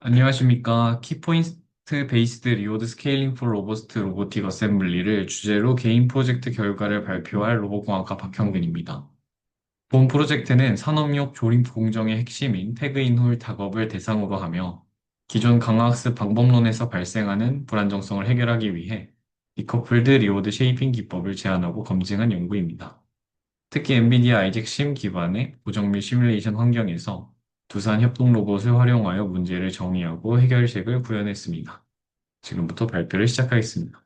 안녕하십니까. 키포인트 베이스드 리워드 스케일링 포 로버스트 로보틱 어셈블리를 주제로 개인 프로젝트 결과를 발표할 로봇공학과 박형근입니다. 본 프로젝트는 산업용 조립 공정의 핵심인 태그인홀 작업을 대상으로 하며 기존 강화학습 방법론에서 발생하는 불안정성을 해결하기 위해 디커플드 리워드 쉐이핑 기법을 제안하고 검증한 연구입니다. 특히 엔비디아 아이잭 심 기반의 고정밀 시뮬레이션 환경에서 두산 협동 로봇을 활용하여 문제를 정의하고 해결책을 구현했습니다. 지금부터 발표를 시작하겠습니다.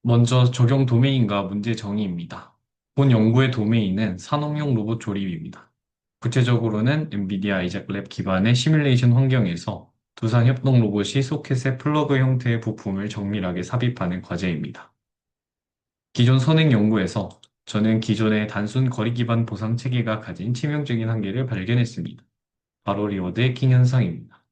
먼저 적용 도메인과 문제 정의입니다. 본 연구의 도메인은 산업용 로봇 조립입니다. 구체적으로는 엔비디아 아이잭 랩 기반의 시뮬레이션 환경에서 두산 협동 로봇이 소켓의 플러그 형태의 부품을 정밀하게 삽입하는 과제입니다. 기존 선행 연구에서 저는 기존의 단순 거리 기반 보상 체계가 가진 치명적인 한계를 발견했습니다. 바로 리워드 해킹 현상입니다.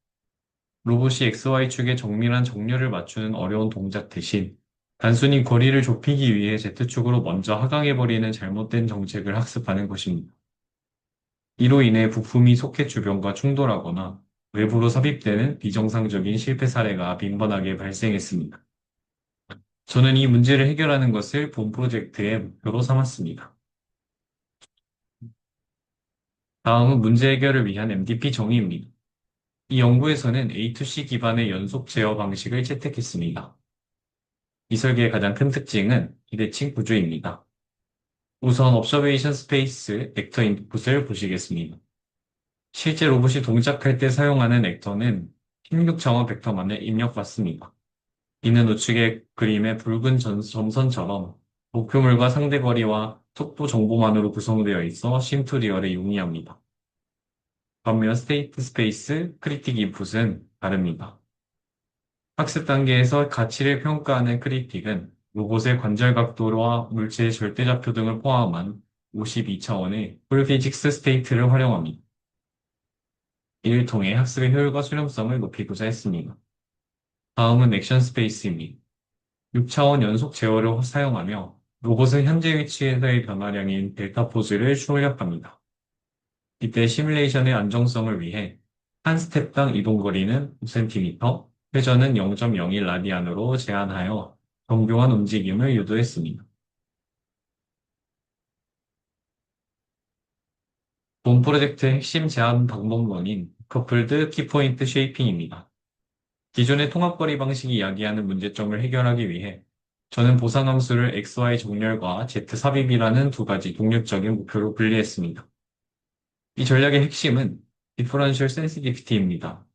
로봇이 XY축에 정밀한 정렬을 맞추는 어려운 동작 대신 단순히 거리를 좁히기 위해 Z축으로 먼저 하강해버리는 잘못된 정책을 학습하는 것입니다. 이로 인해 부품이 소켓 주변과 충돌하거나 외부로 삽입되는 비정상적인 실패 사례가 빈번하게 발생했습니다. 저는 이 문제를 해결하는 것을 본 프로젝트의 목표로 삼았습니다. 다음은 문제 해결을 위한 MDP 정의입니다. 이 연구에서는 A2C 기반의 연속 제어 방식을 채택했습니다. 이 설계의 가장 큰 특징은 비대칭 구조입니다. 우선 observation space 액터 인풋을 보시겠습니다. 실제 로봇이 동작할 때 사용하는 액터는 16장원 벡터만을 입력받습니다. 이는 우측의 그림의 붉은 점선처럼 목표물과 상대거리와 속도 정보만으로 구성되어 있어 심투 리얼에 용이합니다. 반면 스테이트 스페이스 크리틱 인풋은 다릅니다. 학습 단계에서 가치를 평가하는 크리틱은 로봇의 관절 각도와 물체의 절대좌표 등을 포함한 52차원의 풀피직스 스테이트를 활용합니다. 이를 통해 학습의 효율과 수렴성을 높이고자 했습니다. 다음은 액션 스페이스입니다. 6차원 연속 제어를 사용하며 로봇은 현재 위치에서의 변화량인 델타 포즈를 출력합니다. 이때 시뮬레이션의 안정성을 위해 한 스텝당 이동 거리는 5cm, 회전은 0.01 라디안으로 제한하여 정교한 움직임을 유도했습니다. 본 프로젝트의 핵심 제한 방법론인 커플드 키포인트 쉐이핑입니다. 기존의 통합거리 방식이 이야기하는 문제점을 해결하기 위해 저는 보상함수를 XY 정렬과 Z 삽입이라는 두 가지 독립적인 목표로 분리했습니다. 이 전략의 핵심은 디퍼런셜 센시티비티입니다.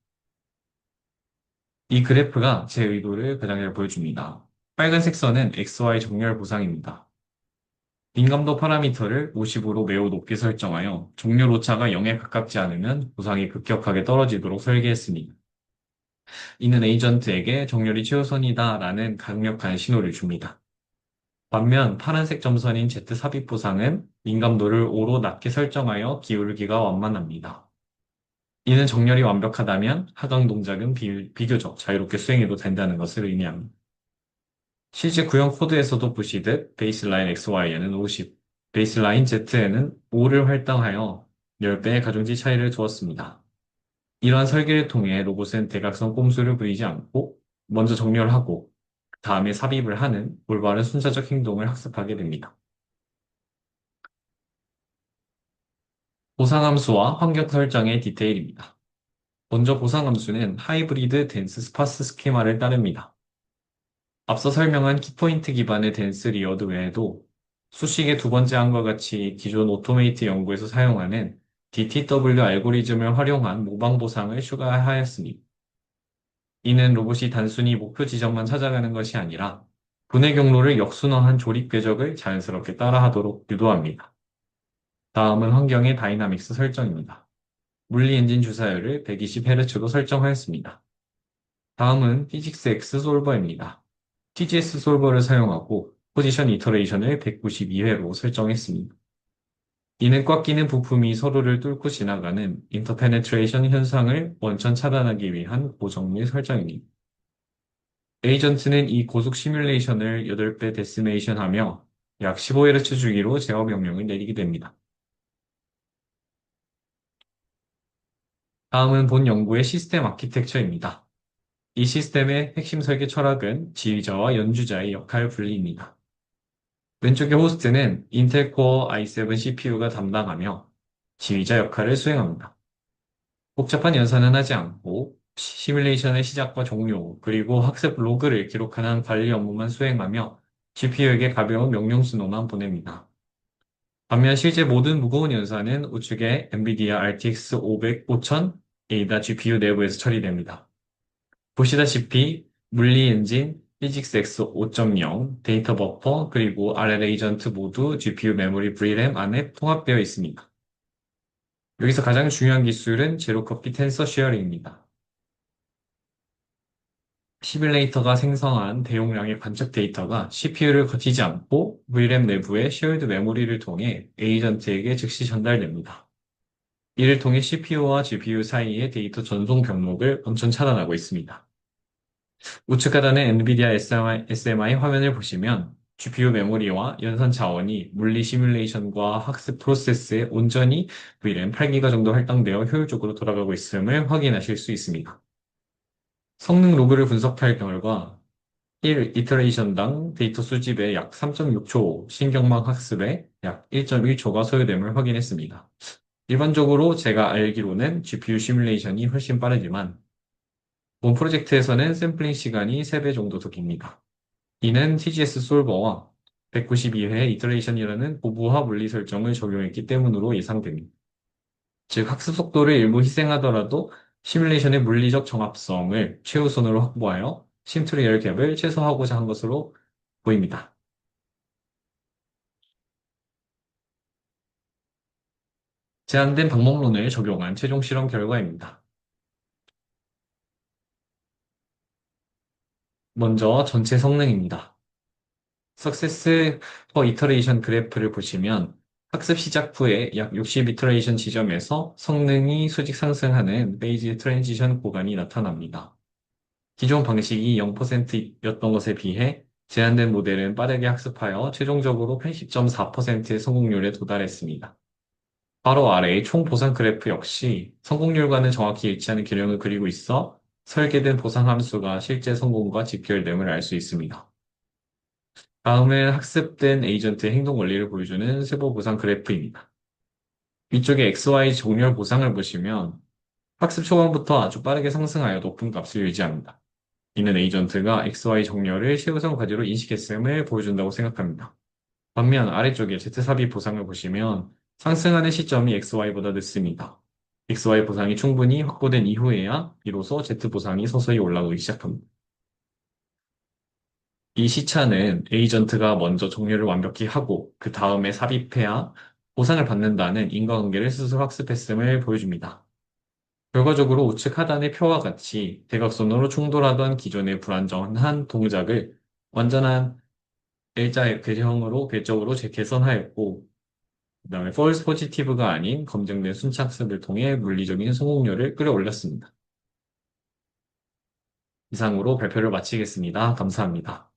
이 그래프가 제 의도를 가장 잘 보여줍니다. 빨간색 선은 XY 정렬 보상입니다. 민감도 파라미터를 50으로 매우 높게 설정하여 정렬 오차가 0에 가깝지 않으면 보상이 급격하게 떨어지도록 설계했습니다. 이는 에이전트에게 정렬이 최우선이다라는 강력한 신호를 줍니다. 반면 파란색 점선인 Z 삽입 보상은 민감도를 5로 낮게 설정하여 기울기가 완만합니다. 이는 정렬이 완벽하다면 하강 동작은 비교적 자유롭게 수행해도 된다는 것을 의미합니다. 실제 구형 코드에서도 보시듯 베이스라인 XY에는 50, 베이스라인 Z에는 5를 할당하여 10배의 가중치 차이를 두었습니다. 이러한 설계를 통해 로봇은 대각선 꼼수를 부리지 않고 먼저 정렬하고 그 다음에 삽입을 하는 올바른 순차적 행동을 학습하게 됩니다. 보상함수와 환경 설정의 디테일입니다. 먼저 보상함수는 하이브리드 덴스 스파스 스키마를 따릅니다. 앞서 설명한 키포인트 기반의 덴스 리어드 외에도 수식의 두 번째 항과 같이 기존 오토메이트 연구에서 사용하는 DTW 알고리즘을 활용한 모방 보상을 추가하였습니다. 이는 로봇이 단순히 목표 지점만 찾아가는 것이 아니라 분해 경로를 역순화한 조립 궤적을 자연스럽게 따라하도록 유도합니다. 다음은 환경의 다이나믹스 설정입니다. 물리 엔진 주사율을 120Hz로 설정하였습니다. 다음은 피직스 X 솔버입니다. TGS 솔버를 사용하고 포지션 이터레이션을 192회로 설정했습니다. 이는 꽉 끼는 부품이 서로를 뚫고 지나가는 인터페네트레이션 현상을 원천 차단하기 위한 고정밀 설정입니다. 에이전트는 이 고속 시뮬레이션을 8배 데시메이션 하며 약 15Hz 주기로 제어 명령을 내리게 됩니다. 다음은 본 연구의 시스템 아키텍처입니다. 이 시스템의 핵심 설계 철학은 지휘자와 연주자의 역할 분리입니다. 왼쪽의 호스트는 인텔 코어 i7 CPU가 담당하며 지휘자 역할을 수행합니다. 복잡한 연산은 하지 않고 시뮬레이션의 시작과 종료, 그리고 학습 로그를 기록하는 관리 업무만 수행하며 GPU에게 가벼운 명령 신호만 보냅니다. 반면 실제 모든 무거운 연산은 우측의 NVIDIA RTX 500, 5000 A다 GPU 내부에서 처리됩니다. 보시다시피 물리 엔진, 피직스 X 5.0, 데이터 버퍼, 그리고 RL 에이전트 모두 GPU 메모리 VRAM 안에 통합되어 있습니다. 여기서 가장 중요한 기술은 제로 커피 텐서 쉐어링입니다. 시뮬레이터가 생성한 대용량의 관측 데이터가 CPU를 거치지 않고 VRAM 내부의 쉐어드 메모리를 통해 에이전트에게 즉시 전달됩니다. 이를 통해 CPU와 GPU 사이의 데이터 전송 경로를 원천 차단하고 있습니다. 우측 하단의 NVIDIA SMI 화면을 보시면 GPU 메모리와 연산 자원이 물리 시뮬레이션과 학습 프로세스에 온전히 VRAM 8기가 정도 할당되어 효율적으로 돌아가고 있음을 확인하실 수 있습니다. 성능 로그를 분석할 결과 1 이터레이션당 데이터 수집에 약 3.6초, 신경망 학습에 약 1.1초가 소요됨을 확인했습니다. 일반적으로 제가 알기로는 GPU 시뮬레이션이 훨씬 빠르지만 본 프로젝트에서는 샘플링 시간이 3배 정도 더 깁니다. 이는 TGS 솔버와 192회 이터레이션이라는 고부하 물리 설정을 적용했기 때문으로 예상됩니다. 즉, 학습 속도를 일부 희생하더라도 시뮬레이션의 물리적 정합성을 최우선으로 확보하여 심트리 에러 갭을 최소화하고자 한 것으로 보입니다. 제한된 방법론을 적용한 최종 실험 결과입니다. 먼저 전체 성능입니다. 석세스 퍼 이터레이션 그래프를 보시면 학습 시작 후에 약 60 이터레이션 지점에서 성능이 수직 상승하는 페이지 트랜지션 구간이 나타납니다. 기존 방식이 0%였던 것에 비해 제한된 모델은 빠르게 학습하여 최종적으로 80.4%의 성공률에 도달했습니다. 바로 아래의 총 보상 그래프 역시 성공률과는 정확히 일치하는 균형을 그리고 있어 설계된 보상 함수가 실제 성공과 직결됨을 알 수 있습니다. 다음은 학습된 에이전트의 행동 원리를 보여주는 세부 보상 그래프입니다. 위쪽에 XY 정렬 보상을 보시면 학습 초반부터 아주 빠르게 상승하여 높은 값을 유지합니다. 이는 에이전트가 XY 정렬을 최우선 과제로 인식했음을 보여준다고 생각합니다. 반면 아래쪽에 Z삽입 보상을 보시면 상승하는 시점이 XY보다 늦습니다. XY 보상이 충분히 확보된 이후에야 비로소 Z 보상이 서서히 올라오기 시작합니다. 이 시차는 에이전트가 먼저 정렬을 완벽히 하고 그 다음에 삽입해야 보상을 받는다는 인과관계를 스스로 학습했음을 보여줍니다. 결과적으로 우측 하단의 표와 같이 대각선으로 충돌하던 기존의 불안정한 동작을 완전한 L자 궤형으로 궤적으로 재개선하였고, 그다음에 false positive가 아닌 검증된 순차학습을 통해 물리적인 성공률을 끌어올렸습니다. 이상으로 발표를 마치겠습니다. 감사합니다.